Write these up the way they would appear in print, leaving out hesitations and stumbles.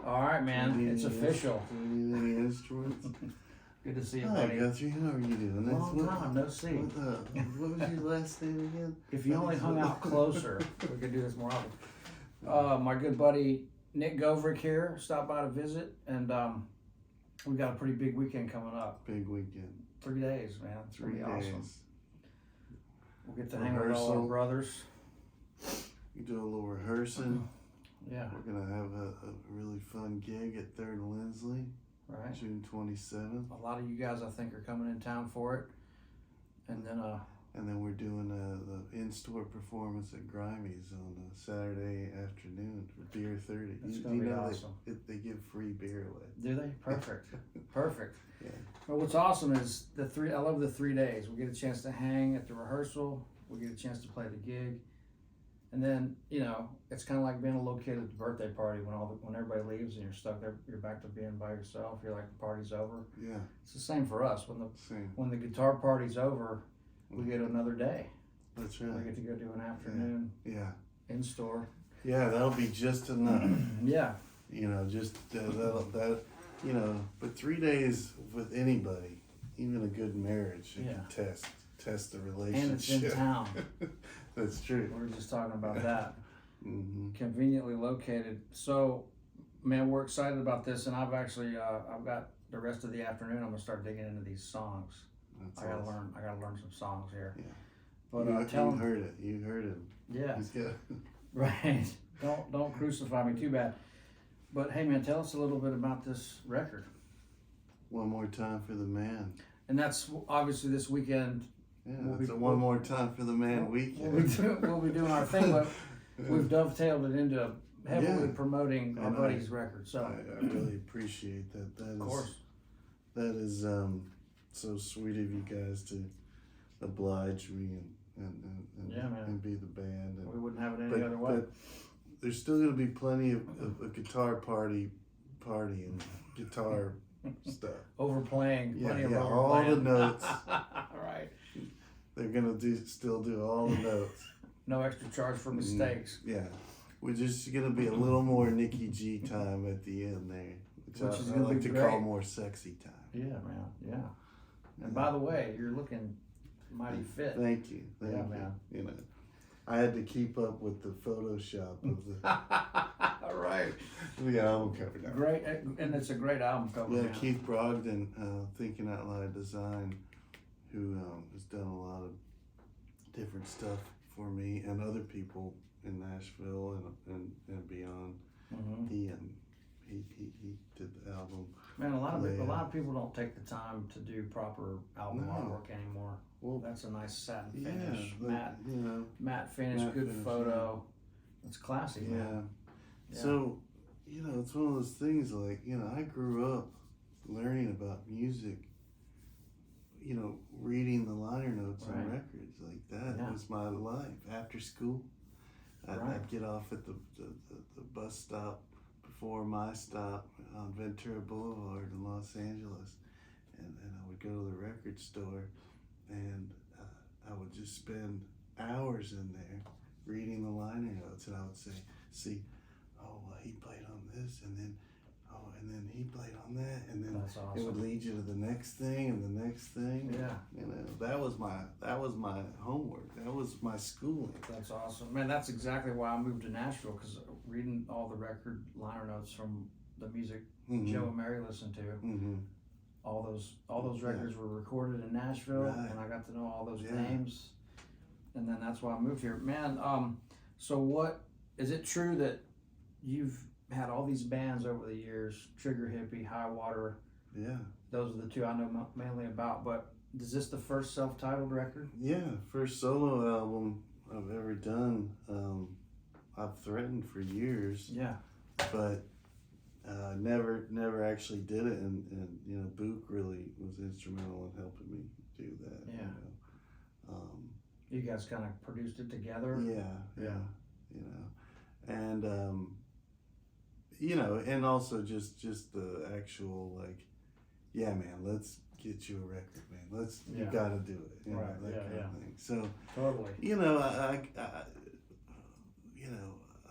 All right, man. It's official. Do you need any instruments? Good to see you, Hi, buddy. Guthrie. How are you doing? Long time, no see. What was your last name again? If you only hung out closer, we could do this more often. My good buddy Nick Goverick here stopped by to visit, and we got a pretty big weekend coming up. Big weekend. 3 days, man. It's gonna be awesome. We'll get to hang with all our brothers. You do a little rehearsing. Yeah. We're gonna have a really fun gig at 3rd and Lindsley, Right. June 27th. A lot of you guys, I think, are coming in town for it, and then we're doing the in-store performance at Grimeys on a Saturday afternoon for Beer 30. It's gonna be awesome. They give free beer away. Do they? Perfect. Perfect. Yeah. Well, what's awesome is I love the 3 days. We get a chance to hang at the rehearsal. We get a chance to play the gig. And then, it's kind of like being a little kid at the birthday party when everybody leaves and you're stuck there. You're back to being by yourself. You're like, the party's over. Yeah. It's the same for us. When the guitar party's over, we get another day. That's right. We get to go do an afternoon. Yeah. In store. Yeah, that'll be just enough. Yeah. But 3 days with anybody, even a good marriage, you can test the relationship. And it's in town. That's true. We were just talking about that. Mm-hmm. Conveniently located. So, man, we're excited about this, and I've actually I've got the rest of the afternoon. I'm gonna start digging into these songs. That's I gotta awesome. learn some songs here. Yeah. But you heard it. You heard him. Yeah. He's good. Right. Don't crucify me too bad. But hey, man, tell us a little bit about this record. One more time for the man. And that's obviously this weekend. Yeah, one more time for the man weekend. We'll be doing our thing, but we've dovetailed it into heavily promoting our buddy's record. So I really appreciate that. Of course. That is so sweet of you guys to oblige me and be the band. We wouldn't have it any other way. But there's still going to be plenty of a guitar party and guitar stuff. Overplaying, plenty of overplaying. All the notes. Right. They're going to still do all the notes. No extra charge for mistakes. Yeah. We're just going to be a little more Nicky G time at the end there. Which I like to call more sexy time. Yeah, man. Yeah. And by the way, you're looking mighty fit. Thank you. Thank you. Man. I had to keep up with the Photoshop of the right. The album cover now. Great, and it's a great album cover. Yeah, Keith Brogdon, Thinking Out Loud Design, who has done a lot of different stuff for me and other people in Nashville and beyond. Mm-hmm. He did the album. Man, a lot of people don't take the time to do proper album artwork anymore. Well, that's a nice satin finish, matte finish, good photo. It's classy, man. Yeah. So, it's one of those things like, I grew up learning about music, reading the liner notes on records. Like that was my life. After school, I'd get off at the bus stop before my stop on Ventura Boulevard in Los Angeles, and I would go to the record store, and I would just spend hours in there reading the liner notes, and I would see, he played on this, and then he played on that, and then it would lead you to the next thing and the next thing. Yeah. That was my homework. That was my schooling. That's awesome, man. That's exactly why I moved to Nashville, because reading all the record liner notes from the music Joe and Mary listened to, all those records were recorded in Nashville, and I got to know all those names, and then that's why I moved here, man. So what is it true that you've had all these bands over the years? Trigger Hippie, High Water. Yeah. Those are the two I know mainly about. But is this the first self-titled record? Yeah, first solo album I've ever done. I've threatened for years. Yeah. But never actually did it, and Book really was instrumental in helping me do that. Yeah. You guys kind of produced it together. Yeah. And and also just the actual man, let's get you a record, man. You got to do it. That kind of thing. So totally.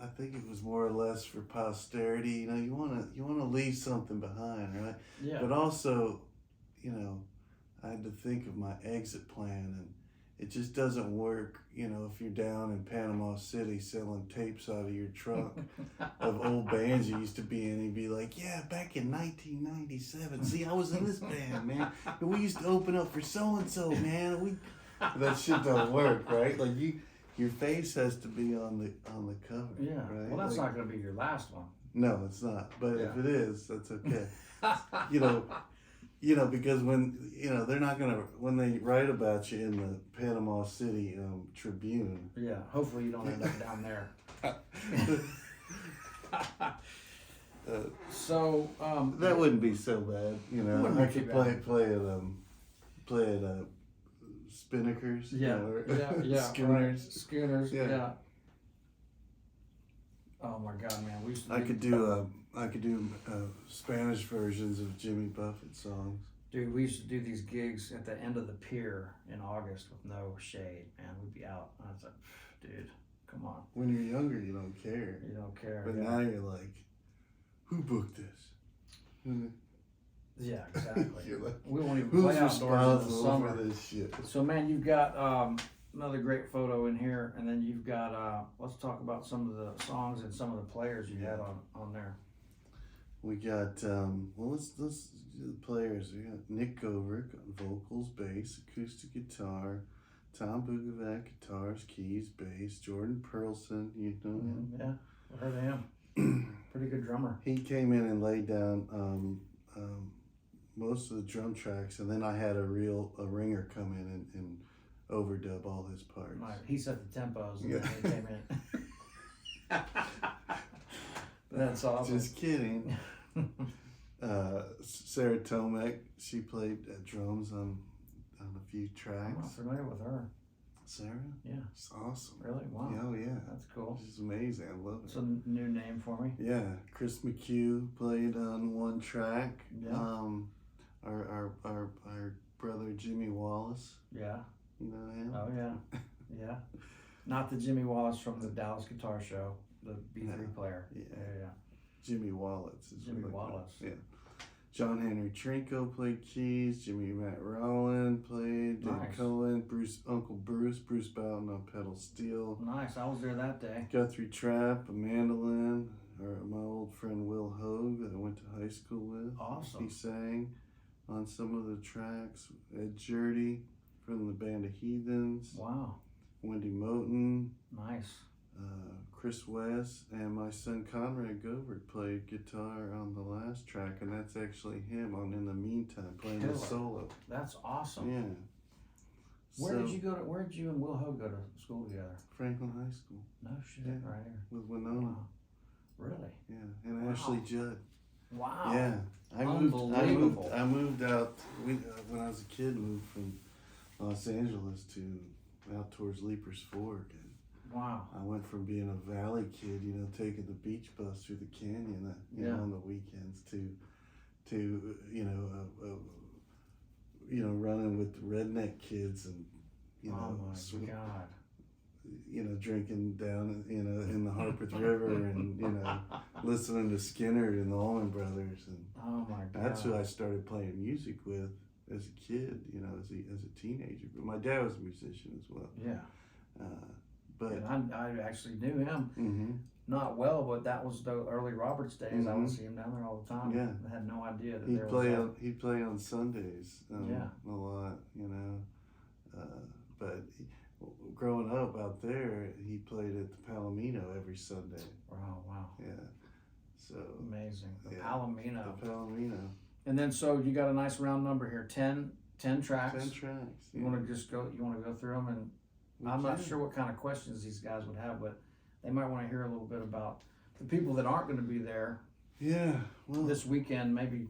I think it was more or less for posterity. You know, you wanna leave something behind, right? Yeah. But also, you know, I had to think of my exit plan, and it just doesn't work, you know, if you're down in Panama City selling tapes out of your trunk of old bands you used to be in. You'd be like, yeah, back in 1997, see, I was in this band, man. And we used to open up for so-and-so, man. That shit don't work, right? Like, your face has to be on the cover, Yeah. right? Well, that's like, not going to be your last one. No, it's not. But Yeah. if it is, that's okay. You know, because they're not gonna, when they write about you in the Panama City Tribune. Yeah, hopefully you don't end up down there. So that wouldn't be so bad, you know. I could play at Spinnakers. Yeah, or yeah, Schooners. Right. Schooners. Yeah. Yeah. Oh my God, man! We used to I could do Spanish versions of Jimmy Buffett songs. Dude, we used to do these gigs at the end of the pier in August with no shade, man. We'd be out. I was like, dude, come on. When you're younger, you don't care. You don't care. But now you're like, who booked this? Yeah, exactly. Like, we won't even who's play outdoors in the responsible summer. for this shit? So, man, you've got another great photo in here, and then you've got, let's talk about some of the songs and some of the players you had on there. We got, let's do the players. We got Nick Goverick on vocals, bass, acoustic guitar, Tom Bugovac, guitars, keys, bass, Jordan Perlson, you know him? Yeah, I heard of him. Pretty good drummer. He came in and laid down most of the drum tracks, and then I had a ringer come in and overdub all his parts. Right. He set the tempos and then he came in. That's awesome. Just kidding. Sarah Tomek, she played drums on a few tracks. I'm not familiar with her. Sarah? Yeah. She's awesome. Really? Wow. Yeah, oh yeah. That's cool. She's amazing. I love it. It's a new name for me. Yeah. Chris McHugh played on one track. Yeah. Our brother Jimmy Wallace. Yeah. You know him? Oh yeah. Yeah. Not the Jimmy Wallace from the Dallas Guitar Show, the B3 player. Yeah. Jimmy Wallace. Jimmy Wallace. Yeah. John Henry Trinko played keys. Matt Rowland played. Nice. Dave Cohen, Uncle Bruce Bowden on pedal steel. Nice. I was there that day. Guthrie Trapp, a mandolin. My old friend Will Hogue that I went to high school with. Awesome. He sang on some of the tracks. Ed Jurdy from the band of Heathens. Wow. Wendy Moten. Nice. Chris West, and my son Conrad Govert played guitar on the last track, and that's actually him on In the Meantime playing the solo. That's awesome. Yeah. Where did you and Will Hogue go to school together? Franklin High School. No shit, Yeah. right here. With Winona. Wow. Really? Yeah, and Ashley Judd. Wow. Yeah. I moved out, when I was a kid, moved from Los Angeles to out towards Leapers Fork. Wow. I went from being a valley kid, you know, taking the beach bus through the canyon, you know, on the weekends to running with the redneck kids and, you know, God. You know, drinking down, you know, in the Harpeth River and, you know, listening to Skinner and the Allman Brothers. And oh my God. That's who I started playing music with as a kid, you know, as a teenager. But my dad was a musician as well. Yeah. But I actually knew him not well, but that was the early Roberts days. I would see him down there all the time. Yeah, I had no idea that he'd play on Sundays. Yeah, a lot, you know. But growing up out there, he played at the Palomino every Sunday. Wow. Yeah, so amazing. The Palomino. The Palomino. And then so you got a nice round number here, 10 tracks. 10 tracks. You want to go through them and. I'm not sure what kind of questions these guys would have, but they might want to hear a little bit about the people that aren't going to be there. Yeah, well, this weekend, maybe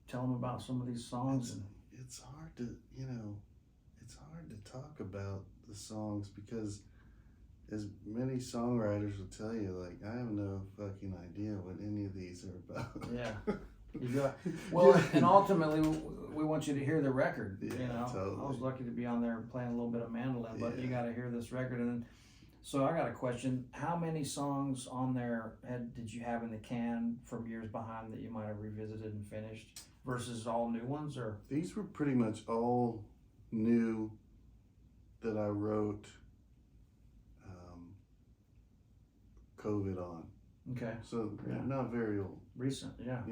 tell them about some of these songs. It's hard to, it's hard to talk about the songs because as many songwriters will tell you, like, I have no fucking idea what any of these are about. Yeah. Well, and ultimately, we want you to hear the record. Yeah, you know, totally. I was lucky to be on there playing a little bit of mandolin, but you got to hear this record. And then So I got a question. How many songs on there did you have in the can from years behind that you might have revisited and finished versus all new ones? Or these were pretty much all new that I wrote COVID on. okay, So not very old. recent, yeah,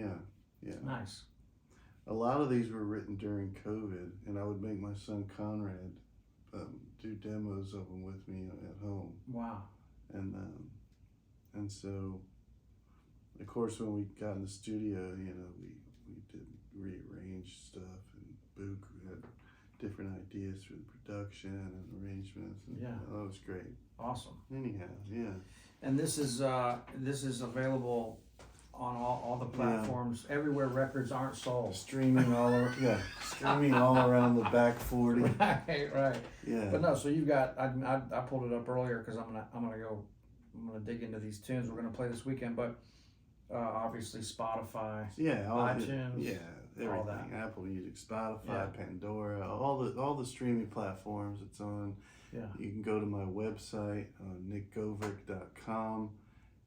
Yeah. nice. A lot of these were written during COVID, and I would make my son Conrad do demos of them with me at home. Wow. And so, of course, when we got in the studio, we did rearrange stuff, and Book had different ideas for the production and arrangements. And that was great. Awesome. Anyhow, yeah. And this is available on all the platforms, everywhere records aren't sold. Streaming all around the back 40. Right. Yeah. But no, so you've got. I pulled it up earlier because I'm gonna dig into these tunes we're gonna play this weekend. But obviously Spotify, iTunes, everything. all that. Apple Music, Spotify, Pandora, all the streaming platforms it's on. Yeah. You can go to my website, nickgoverick.com.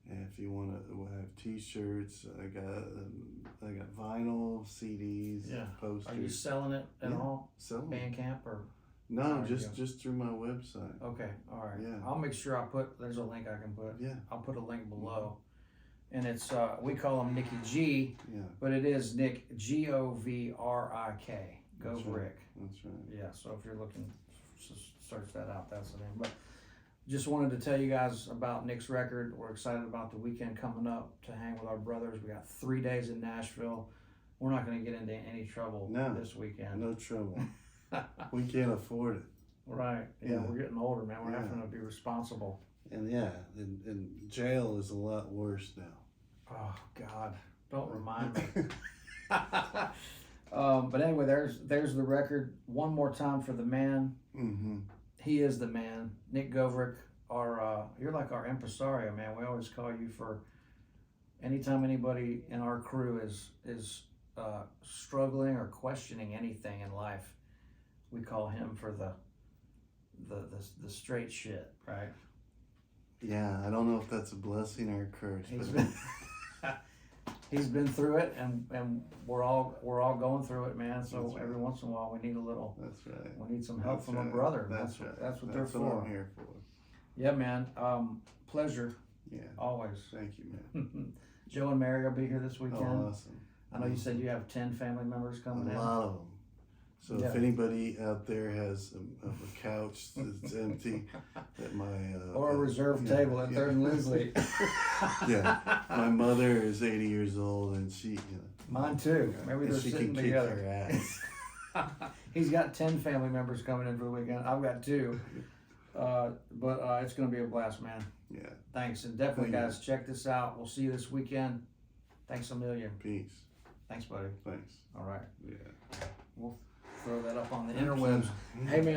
And if you want to have T-shirts, I got vinyl, CDs, posters. Are you selling it at all? Selling. Bandcamp or? No, just through my website. Okay, all right. Yeah. I'll make sure there's a link I can put. Yeah. I'll put a link below. And it's, we call him Nicky G, Yeah. but it is Nick, Govrik, That's Goverick. right. That's right. Yeah, so if you're looking, search that out, that's the name. But just wanted to tell you guys about Nick's record. We're excited about the weekend coming up to hang with our brothers. We got 3 days in Nashville. We're not going to get into any trouble this weekend. No trouble. We can't afford it. Right. Yeah, we're getting older, man. We're having to be responsible. And and jail is a lot worse now. Oh God, don't remind me. But anyway, there's the record. One more time for the man. Mm-hmm. He is the man, Nick Goverick. You're like our impresario, man. We always call you for anytime anybody in our crew is struggling or questioning anything in life. We call him for the straight shit, right? Yeah, I don't know if that's a blessing or a curse. He's been through it, and we're all going through it, man. So every once in a while, we need a little. That's right. We need some help from a brother. That's what they're for. What I'm here for. Yeah, man. Pleasure. Yeah. Always. Thank you, man. Joe and Mary will be here this weekend. Oh, awesome. I know you said you have 10 family members coming in. A lot of them. So if anybody out there has a couch that's empty at my or a reserve table at Third and Lindsley. My mother is 80 years old, and she, mine too. Maybe they're she sitting can together. Kick her ass. He's got 10 family members coming in for the weekend. I've got 2. But it's going to be a blast, man. Yeah. Thanks. And definitely, guys, check this out. We'll see you this weekend. Thanks a million. Peace. Thanks, buddy. Thanks. All right. Yeah. We'll throw that up on the interwebs. Hey, man.